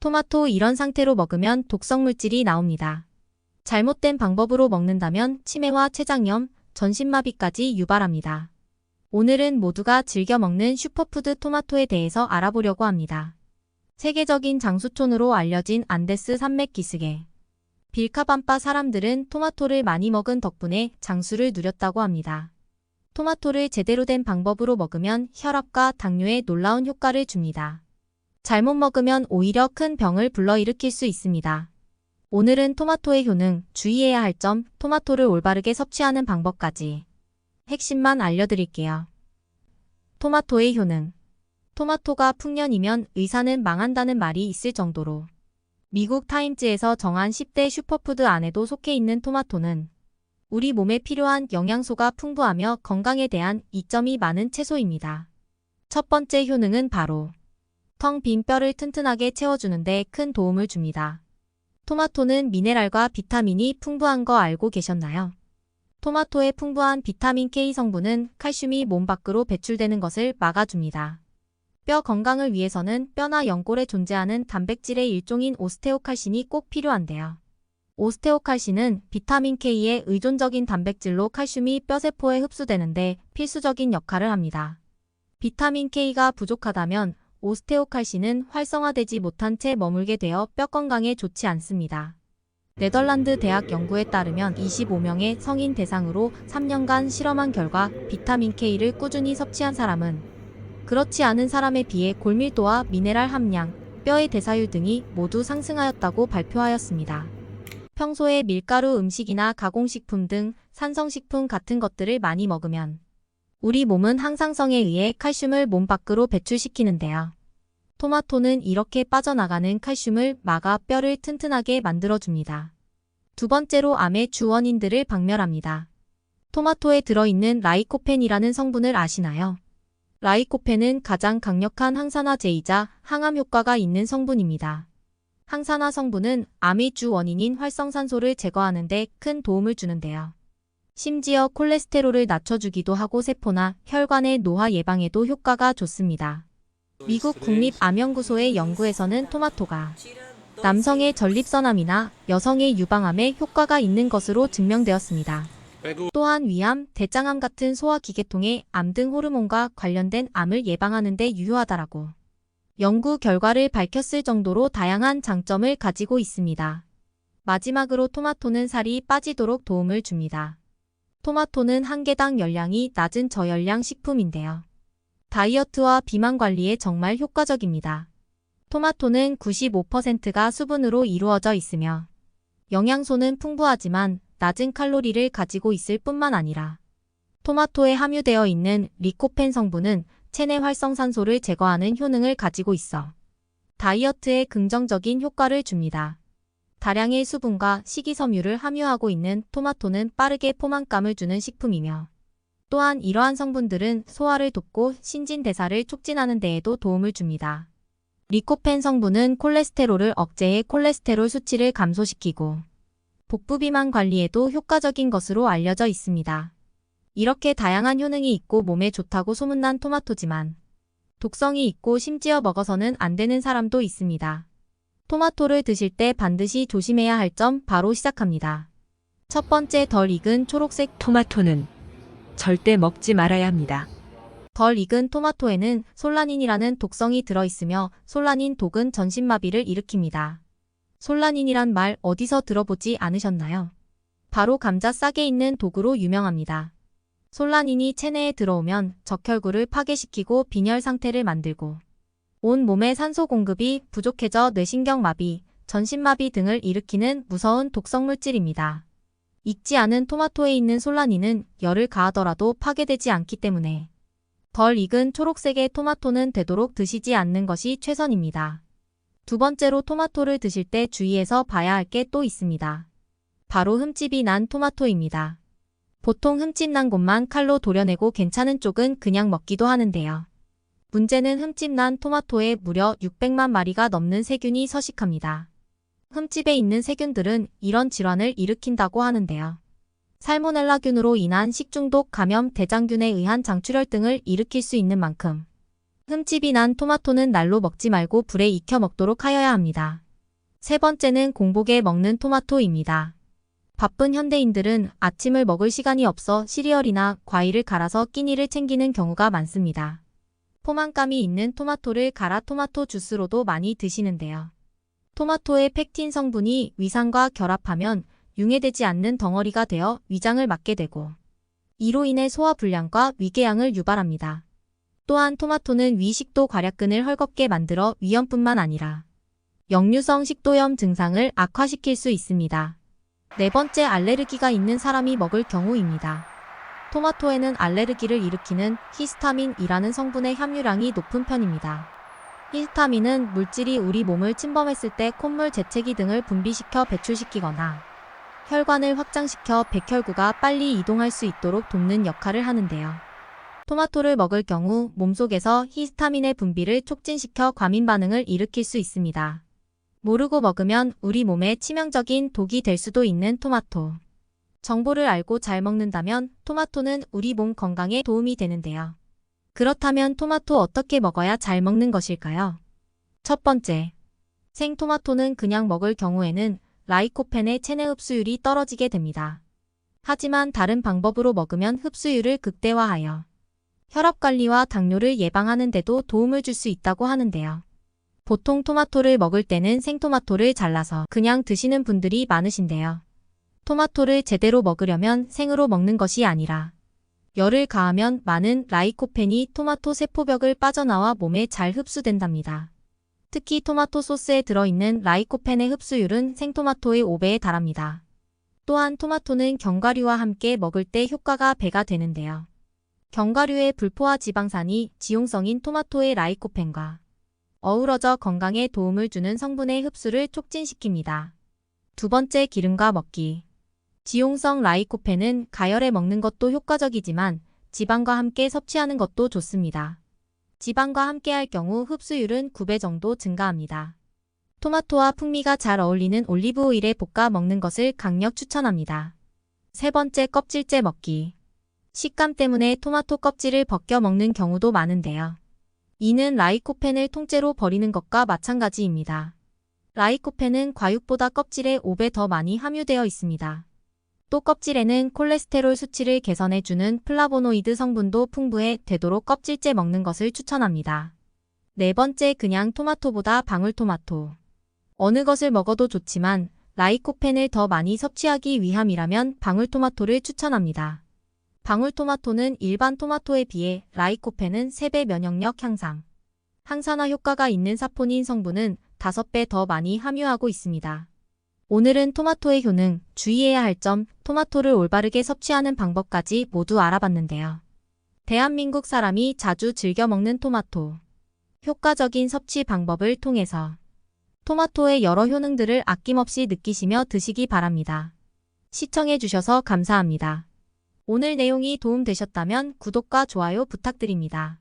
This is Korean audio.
토마토 이런 상태로 먹으면 독성 물질이 나옵니다. 잘못된 방법으로 먹는다면 치매와 췌장염, 전신마비까지 유발합니다. 오늘은 모두가 즐겨 먹는 슈퍼푸드 토마토에 대해서 알아보려고 합니다. 세계적인 장수촌으로 알려진 안데스 산맥 기슭에 빌카밤바 사람들은 토마토를 많이 먹은 덕분에 장수를 누렸다고 합니다. 토마토를 제대로 된 방법으로 먹으면 혈압과 당뇨에 놀라운 효과를 줍니다. 잘못 먹으면 오히려 큰 병을 불러일으킬 수 있습니다. 오늘은 토마토의 효능, 주의해야 할 점, 토마토를 올바르게 섭취하는 방법까지 핵심만 알려드릴게요. 토마토의 효능. 토마토가 풍년이면 의사는 망한다는 말이 있을 정도로 미국 타임즈에서 정한 10대 슈퍼푸드 안에도 속해 있는 토마토는 우리 몸에 필요한 영양소가 풍부하며 건강에 대한 이점이 많은 채소입니다. 첫 번째 효능은 바로 텅 빈 뼈를 튼튼하게 채워주는 데 큰 도움을 줍니다. 토마토는 미네랄과 비타민이 풍부한 거 알고 계셨나요? 토마토의 풍부한 비타민 K 성분은 칼슘이 몸 밖으로 배출되는 것을 막아줍니다. 뼈 건강을 위해서는 뼈나 연골에 존재하는 단백질의 일종인 오스테오칼신이 꼭 필요한데요. 오스테오칼신은 비타민 K의 의존적인 단백질로 칼슘이 뼈세포에 흡수되는데 필수적인 역할을 합니다. 비타민 K가 부족하다면 오스테오칼신은 활성화되지 못한 채 머물게 되어 뼈 건강에 좋지 않습니다. 네덜란드 대학 연구에 따르면 25명의 성인 대상으로 3년간 실험한 결과 비타민 K를 꾸준히 섭취한 사람은 그렇지 않은 사람에 비해 골밀도와 미네랄 함량, 뼈의 대사율 등이 모두 상승하였다고 발표하였습니다. 평소에 밀가루 음식이나 가공식품 등 산성식품 같은 것들을 많이 먹으면 우리 몸은 항상성에 의해 칼슘을 몸 밖으로 배출시키는데요. 토마토는 이렇게 빠져나가는 칼슘을 막아 뼈를 튼튼하게 만들어줍니다. 두 번째로 암의 주원인들을 박멸합니다. 토마토에 들어있는 라이코펜이라는 성분을 아시나요? 라이코펜은 가장 강력한 항산화제이자 항암 효과가 있는 성분입니다. 항산화 성분은 암의 주 원인인 활성산소를 제거하는 데 큰 도움을 주는데요. 심지어 콜레스테롤을 낮춰주기도 하고 세포나 혈관의 노화 예방에도 효과가 좋습니다. 미국 국립암연구소의 연구에서는 토마토가 남성의 전립선암이나 여성의 유방암에 효과가 있는 것으로 증명되었습니다. 또한 위암, 대장암 같은 소화기계통의 암 등 호르몬과 관련된 암을 예방하는 데 유효하다라고 연구 결과를 밝혔을 정도로 다양한 장점을 가지고 있습니다. 마지막으로 토마토는 살이 빠지도록 도움을 줍니다. 토마토는 한 개당 열량이 낮은 저열량 식품인데요. 다이어트와 비만 관리에 정말 효과적입니다. 토마토는 95%가 수분으로 이루어져 있으며 영양소는 풍부하지만 낮은 칼로리를 가지고 있을 뿐만 아니라 토마토에 함유되어 있는 리코펜 성분은 체내 활성산소를 제거하는 효능을 가지고 있어 다이어트에 긍정적인 효과를 줍니다. 다량의 수분과 식이섬유를 함유하고 있는 토마토는 빠르게 포만감을 주는 식품이며 또한 이러한 성분들은 소화를 돕고 신진대사를 촉진하는 데에도 도움을 줍니다. 리코펜 성분은 콜레스테롤을 억제해 콜레스테롤 수치를 감소시키고 복부 비만 관리에도 효과적인 것으로 알려져 있습니다. 이렇게 다양한 효능이 있고 몸에 좋다고 소문난 토마토지만 독성이 있고 심지어 먹어서는 안 되는 사람도 있습니다. 토마토를 드실 때 반드시 조심해야 할 점 바로 시작합니다. 첫 번째, 덜 익은 초록색 토마토는 절대 먹지 말아야 합니다. 덜 익은 토마토에는 솔라닌이라는 독성이 들어있으며 솔라닌 독은 전신마비를 일으킵니다. 솔라닌이란 말 어디서 들어보지 않으셨나요? 바로 감자 싹에 있는 독으로 유명합니다. 솔라닌이 체내에 들어오면 적혈구를 파괴시키고 빈혈 상태를 만들고 온 몸의 산소 공급이 부족해져 뇌신경마비, 전신마비 등을 일으키는 무서운 독성물질입니다. 익지 않은 토마토에 있는 솔라닌은 열을 가하더라도 파괴되지 않기 때문에 덜 익은 초록색의 토마토는 되도록 드시지 않는 것이 최선입니다. 두 번째로 토마토를 드실 때 주의해서 봐야 할 게 또 있습니다. 바로 흠집이 난 토마토입니다. 보통 흠집 난 곳만 칼로 도려내고 괜찮은 쪽은 그냥 먹기도 하는데요. 문제는 흠집 난 토마토에 무려 600만 마리가 넘는 세균이 서식합니다. 흠집에 있는 세균들은 이런 질환을 일으킨다고 하는데요. 살모넬라균으로 인한 식중독, 감염, 대장균에 의한 장출혈 등을 일으킬 수 있는 만큼 흠집이 난 토마토는 날로 먹지 말고 불에 익혀 먹도록 하여야 합니다. 세 번째는 공복에 먹는 토마토입니다. 바쁜 현대인들은 아침을 먹을 시간이 없어 시리얼이나 과일을 갈아서 끼니를 챙기는 경우가 많습니다. 포만감이 있는 토마토를 갈아 토마토 주스로도 많이 드시는데요. 토마토의 펙틴 성분이 위산과 결합하면 융해되지 않는 덩어리가 되어 위장을 막게 되고 이로 인해 소화불량과 위궤양을 유발합니다. 또한 토마토는 위식도 괄약근을 헐겁게 만들어 위염뿐만 아니라 역류성 식도염 증상을 악화시킬 수 있습니다. 네 번째, 알레르기가 있는 사람이 먹을 경우입니다. 토마토에는 알레르기를 일으키는 히스타민이라는 성분의 함유량이 높은 편입니다. 히스타민은 물질이 우리 몸을 침범했을 때 콧물, 재채기 등을 분비시켜 배출시키거나 혈관을 확장시켜 백혈구가 빨리 이동할 수 있도록 돕는 역할을 하는데요. 토마토를 먹을 경우 몸속에서 히스타민의 분비를 촉진시켜 과민 반응을 일으킬 수 있습니다. 모르고 먹으면 우리 몸에 치명적인 독이 될 수도 있는 토마토. 정보를 알고 잘 먹는다면 토마토는 우리 몸 건강에 도움이 되는데요. 그렇다면 토마토 어떻게 먹어야 잘 먹는 것일까요? 첫 번째, 생토마토는 그냥 먹을 경우에는 라이코펜의 체내 흡수율이 떨어지게 됩니다. 하지만 다른 방법으로 먹으면 흡수율을 극대화하여 혈압관리와 당뇨를 예방하는 데도 도움을 줄 수 있다고 하는데요. 보통 토마토를 먹을 때는 생토마토를 잘라서 그냥 드시는 분들이 많으신데요. 토마토를 제대로 먹으려면 생으로 먹는 것이 아니라 열을 가하면 많은 라이코펜이 토마토 세포벽을 빠져나와 몸에 잘 흡수된답니다. 특히 토마토 소스에 들어있는 라이코펜의 흡수율은 생토마토의 5배에 달합니다. 또한 토마토는 견과류와 함께 먹을 때 효과가 배가 되는데요. 견과류의 불포화 지방산이 지용성인 토마토의 라이코펜과 어우러져 건강에 도움을 주는 성분의 흡수를 촉진시킵니다. 두 번째, 기름과 먹기. 지용성 라이코펜은 가열해 먹는 것도 효과적이지만 지방과 함께 섭취하는 것도 좋습니다. 지방과 함께 할 경우 흡수율은 9배 정도 증가합니다. 토마토와 풍미가 잘 어울리는 올리브 오일에 볶아 먹는 것을 강력 추천합니다. 세 번째, 껍질째 먹기. 식감 때문에 토마토 껍질을 벗겨 먹는 경우도 많은데요. 이는 라이코펜을 통째로 버리는 것과 마찬가지입니다. 라이코펜은 과육보다 껍질에 5배 더 많이 함유되어 있습니다. 또 껍질에는 콜레스테롤 수치를 개선해주는 플라보노이드 성분도 풍부해 되도록 껍질째 먹는 것을 추천합니다. 네 번째, 그냥 토마토보다 방울토마토. 어느 것을 먹어도 좋지만 라이코펜을 더 많이 섭취하기 위함이라면 방울토마토를 추천합니다. 방울토마토는 일반 토마토에 비해 라이코펜은 3배 면역력 향상, 항산화 효과가 있는 사포닌 성분은 5배 더 많이 함유하고 있습니다. 오늘은 토마토의 효능, 주의해야 할 점, 토마토를 올바르게 섭취하는 방법까지 모두 알아봤는데요. 대한민국 사람이 자주 즐겨 먹는 토마토. 효과적인 섭취 방법을 통해서 토마토의 여러 효능들을 아낌없이 느끼시며 드시기 바랍니다. 시청해주셔서 감사합니다. 오늘 내용이 도움되셨다면 구독과 좋아요 부탁드립니다.